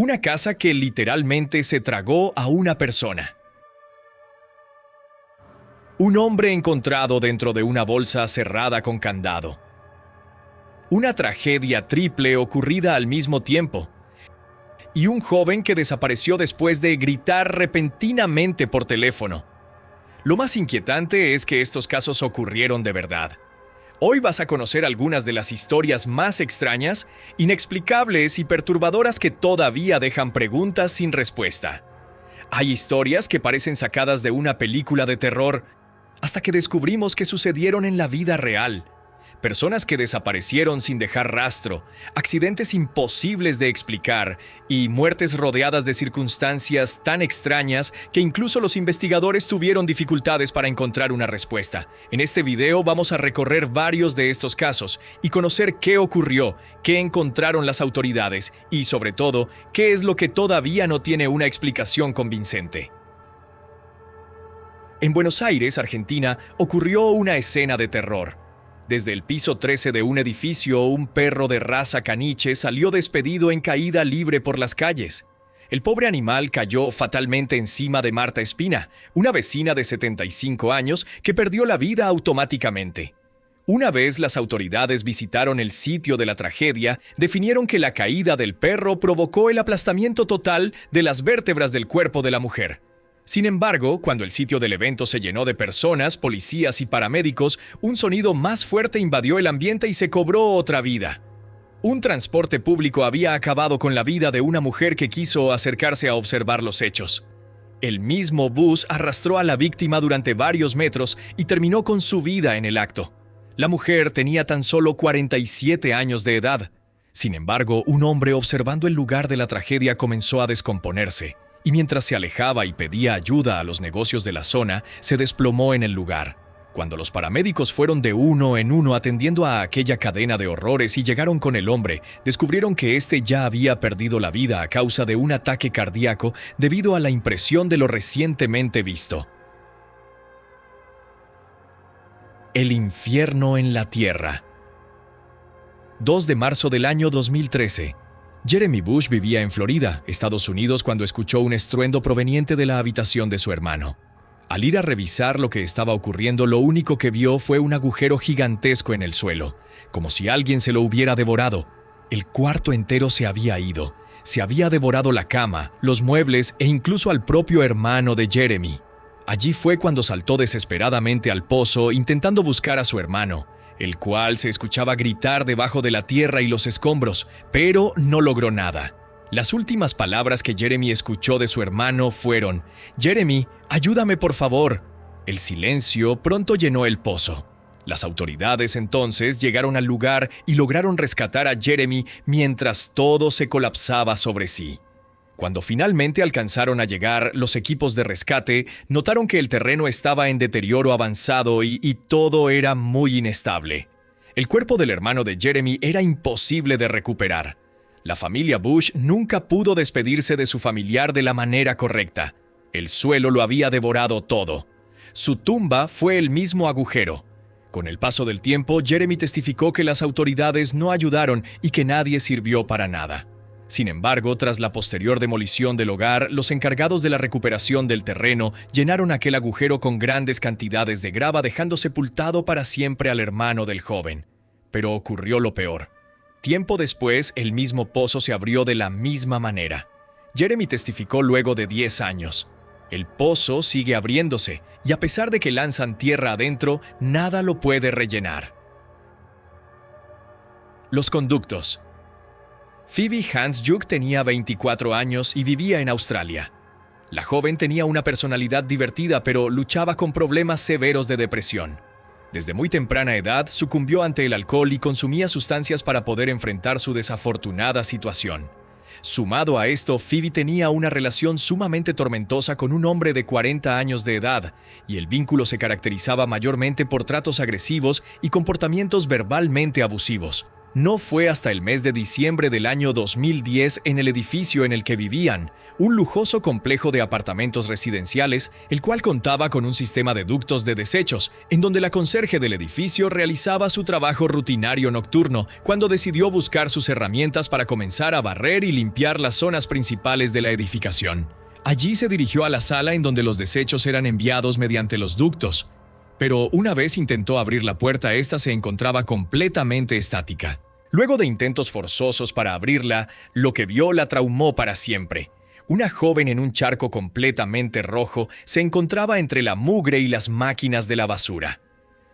Una casa que literalmente se tragó a una persona. Un hombre encontrado dentro de una bolsa cerrada con candado. Una tragedia triple ocurrida al mismo tiempo. Y un joven que desapareció después de gritar repentinamente por teléfono. Lo más inquietante es que estos casos ocurrieron de verdad. Hoy vas a conocer algunas de las historias más extrañas, inexplicables y perturbadoras que todavía dejan preguntas sin respuesta. Hay historias que parecen sacadas de una película de terror, hasta que descubrimos que sucedieron en la vida real. Personas que desaparecieron sin dejar rastro, accidentes imposibles de explicar y muertes rodeadas de circunstancias tan extrañas que incluso los investigadores tuvieron dificultades para encontrar una respuesta. En este video vamos a recorrer varios de estos casos y conocer qué ocurrió, qué encontraron las autoridades y, sobre todo, qué es lo que todavía no tiene una explicación convincente. En Buenos Aires, Argentina, ocurrió una escena de terror. Desde el piso 13 de un edificio, un perro de raza caniche salió despedido en caída libre por las calles. El pobre animal cayó fatalmente encima de Marta Espina, una vecina de 75 años que perdió la vida automáticamente. Una vez las autoridades visitaron el sitio de la tragedia, definieron que la caída del perro provocó el aplastamiento total de las vértebras del cuerpo de la mujer. Sin embargo, cuando el sitio del evento se llenó de personas, policías y paramédicos, un sonido más fuerte invadió el ambiente y se cobró otra vida. Un transporte público había acabado con la vida de una mujer que quiso acercarse a observar los hechos. El mismo bus arrastró a la víctima durante varios metros y terminó con su vida en el acto. La mujer tenía tan solo 47 años de edad. Sin embargo, un hombre observando el lugar de la tragedia comenzó a descomponerse. Y mientras se alejaba y pedía ayuda a los negocios de la zona, se desplomó en el lugar. Cuando los paramédicos fueron de uno en uno atendiendo a aquella cadena de horrores y llegaron con el hombre, descubrieron que éste ya había perdido la vida a causa de un ataque cardíaco debido a la impresión de lo recientemente visto. El infierno en la tierra. 2 de marzo del año 2013. Jeremy Bush vivía en Florida, Estados Unidos, cuando escuchó un estruendo proveniente de la habitación de su hermano. Al ir a revisar lo que estaba ocurriendo, lo único que vio fue un agujero gigantesco en el suelo, como si alguien se lo hubiera devorado. El cuarto entero se había ido. Se había devorado la cama, los muebles e incluso al propio hermano de Jeremy. Allí fue cuando saltó desesperadamente al pozo intentando buscar a su hermano, el cual se escuchaba gritar debajo de la tierra y los escombros, pero no logró nada. Las últimas palabras que Jeremy escuchó de su hermano fueron: «Jeremy, ayúdame por favor». El silencio pronto llenó el pozo. Las autoridades entonces llegaron al lugar y lograron rescatar a Jeremy mientras todo se colapsaba sobre sí. Cuando finalmente alcanzaron a llegar los equipos de rescate, notaron que el terreno estaba en deterioro avanzado y todo era muy inestable. El cuerpo del hermano de Jeremy era imposible de recuperar. La familia Bush nunca pudo despedirse de su familiar de la manera correcta. El suelo lo había devorado todo. Su tumba fue el mismo agujero. Con el paso del tiempo, Jeremy testificó que las autoridades no ayudaron y que nadie sirvió para nada. Sin embargo, tras la posterior demolición del hogar, los encargados de la recuperación del terreno llenaron aquel agujero con grandes cantidades de grava, dejando sepultado para siempre al hermano del joven. Pero ocurrió lo peor. Tiempo después, el mismo pozo se abrió de la misma manera. Jeremy testificó luego de 10 años. El pozo sigue abriéndose, y a pesar de que lanzan tierra adentro, nada lo puede rellenar. Los conductos. Phoebe Hansjuk tenía 24 años y vivía en Australia. La joven tenía una personalidad divertida, pero luchaba con problemas severos de depresión. Desde muy temprana edad sucumbió ante el alcohol y consumía sustancias para poder enfrentar su desafortunada situación. Sumado a esto, Phoebe tenía una relación sumamente tormentosa con un hombre de 40 años de edad, y el vínculo se caracterizaba mayormente por tratos agresivos y comportamientos verbalmente abusivos. No fue hasta el mes de diciembre del año 2010 en el edificio en el que vivían, un lujoso complejo de apartamentos residenciales, el cual contaba con un sistema de ductos de desechos, en donde la conserje del edificio realizaba su trabajo rutinario nocturno, cuando decidió buscar sus herramientas para comenzar a barrer y limpiar las zonas principales de la edificación. Allí se dirigió a la sala en donde los desechos eran enviados mediante los ductos. Pero una vez intentó abrir la puerta, esta se encontraba completamente estática. Luego de intentos forzosos para abrirla, lo que vio la traumó para siempre. Una joven en un charco completamente rojo se encontraba entre la mugre y las máquinas de la basura.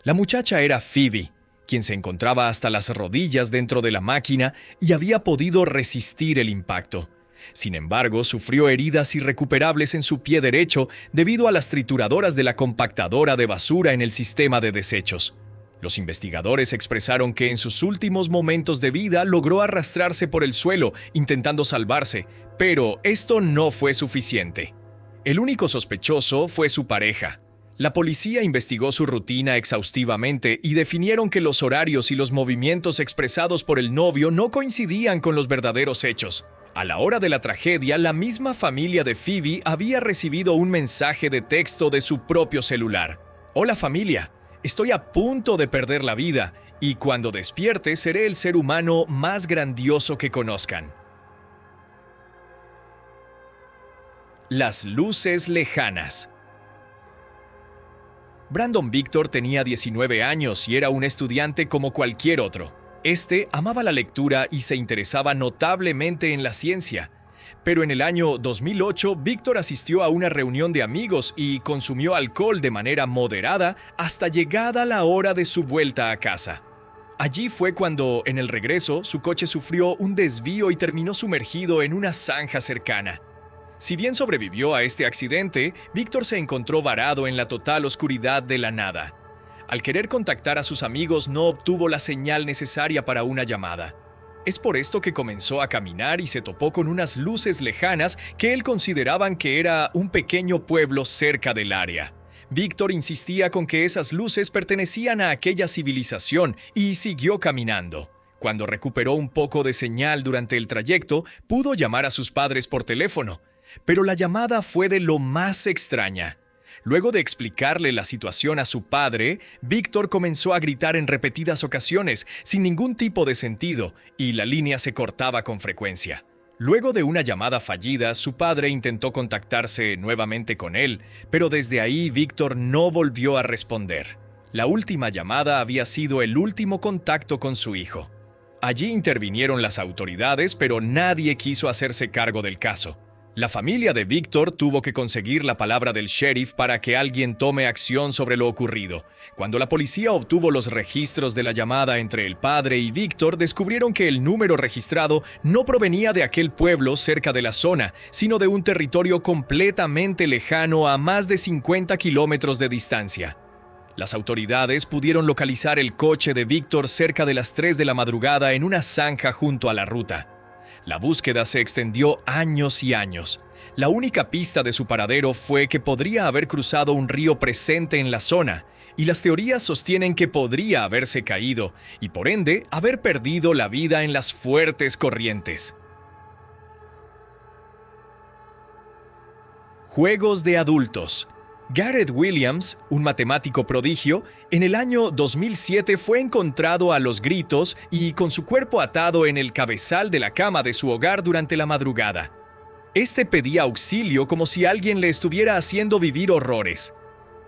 La muchacha era Phoebe, quien se encontraba hasta las rodillas dentro de la máquina y había podido resistir el impacto. Sin embargo, sufrió heridas irrecuperables en su pie derecho debido a las trituradoras de la compactadora de basura en el sistema de desechos. Los investigadores expresaron que en sus últimos momentos de vida logró arrastrarse por el suelo intentando salvarse, pero esto no fue suficiente. El único sospechoso fue su pareja. La policía investigó su rutina exhaustivamente y definieron que los horarios y los movimientos expresados por el novio no coincidían con los verdaderos hechos. A la hora de la tragedia, la misma familia de Phoebe había recibido un mensaje de texto de su propio celular. «Hola familia, estoy a punto de perder la vida y cuando despierte seré el ser humano más grandioso que conozcan». Las luces lejanas. Brandon Victor tenía 19 años y era un estudiante como cualquier otro. Amaba la lectura y se interesaba notablemente en la ciencia. Pero en el año 2008, Victor asistió a una reunión de amigos y consumió alcohol de manera moderada hasta llegada la hora de su vuelta a casa. Allí fue cuando, en el regreso, su coche sufrió un desvío y terminó sumergido en una zanja cercana. Si bien sobrevivió a este accidente, Victor se encontró varado en la total oscuridad de la nada. Al querer contactar a sus amigos, no obtuvo la señal necesaria para una llamada. Es por esto que comenzó a caminar y se topó con unas luces lejanas que él consideraban que era un pequeño pueblo cerca del área. Victor insistía con que esas luces pertenecían a aquella civilización y siguió caminando. Cuando recuperó un poco de señal durante el trayecto, pudo llamar a sus padres por teléfono, pero la llamada fue de lo más extraña. Luego de explicarle la situación a su padre, Victor comenzó a gritar en repetidas ocasiones, sin ningún tipo de sentido, y la línea se cortaba con frecuencia. Luego de una llamada fallida, su padre intentó contactarse nuevamente con él, pero desde ahí Victor no volvió a responder. La última llamada había sido el último contacto con su hijo. Allí intervinieron las autoridades, pero nadie quiso hacerse cargo del caso. La familia de Victor tuvo que conseguir la palabra del sheriff para que alguien tome acción sobre lo ocurrido. Cuando la policía obtuvo los registros de la llamada entre el padre y Victor, descubrieron que el número registrado no provenía de aquel pueblo cerca de la zona, sino de un territorio completamente lejano a más de 50 kilómetros de distancia. Las autoridades pudieron localizar el coche de Victor cerca de las 3 de la madrugada en una zanja junto a la ruta. La búsqueda se extendió años y años. La única pista de su paradero fue que podría haber cruzado un río presente en la zona, y las teorías sostienen que podría haberse caído y por ende haber perdido la vida en las fuertes corrientes. Juegos de adultos. Garrett Williams, un matemático prodigio, en el año 2007 fue encontrado a los gritos y con su cuerpo atado en el cabezal de la cama de su hogar durante la madrugada. Pedía auxilio como si alguien le estuviera haciendo vivir horrores.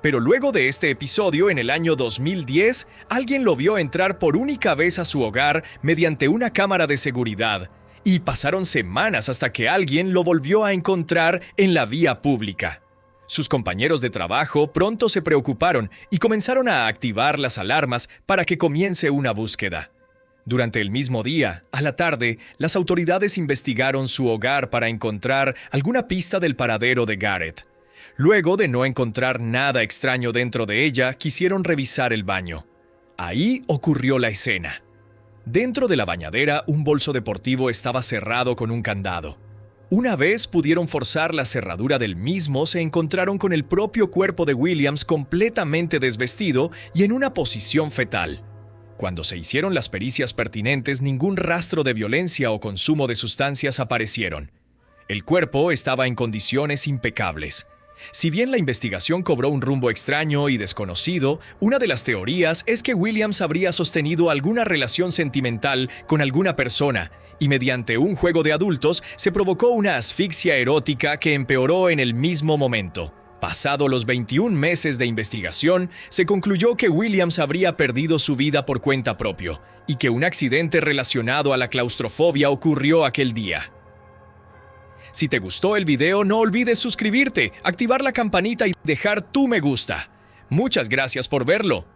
Pero luego de este episodio, en el año 2010, alguien lo vio entrar por única vez a su hogar mediante una cámara de seguridad, y pasaron semanas hasta que alguien lo volvió a encontrar en la vía pública. Sus compañeros de trabajo pronto se preocuparon y comenzaron a activar las alarmas para que comience una búsqueda. Durante el mismo día, a la tarde, las autoridades investigaron su hogar para encontrar alguna pista del paradero de Garrett. Luego de no encontrar nada extraño dentro de ella, quisieron revisar el baño. Ahí ocurrió la escena. Dentro de la bañadera, un bolso deportivo estaba cerrado con un candado. Una vez pudieron forzar la cerradura del mismo, se encontraron con el propio cuerpo de Williams completamente desvestido y en una posición fetal. Cuando se hicieron las pericias pertinentes, ningún rastro de violencia o consumo de sustancias aparecieron. El cuerpo estaba en condiciones impecables. Si bien la investigación cobró un rumbo extraño y desconocido, una de las teorías es que Williams habría sostenido alguna relación sentimental con alguna persona y mediante un juego de adultos se provocó una asfixia erótica que empeoró en el mismo momento. Pasado los 21 meses de investigación, se concluyó que Williams habría perdido su vida por cuenta propia y que un accidente relacionado a la claustrofobia ocurrió aquel día. Si te gustó el video, no olvides suscribirte, activar la campanita y dejar tu me gusta. Muchas gracias por verlo.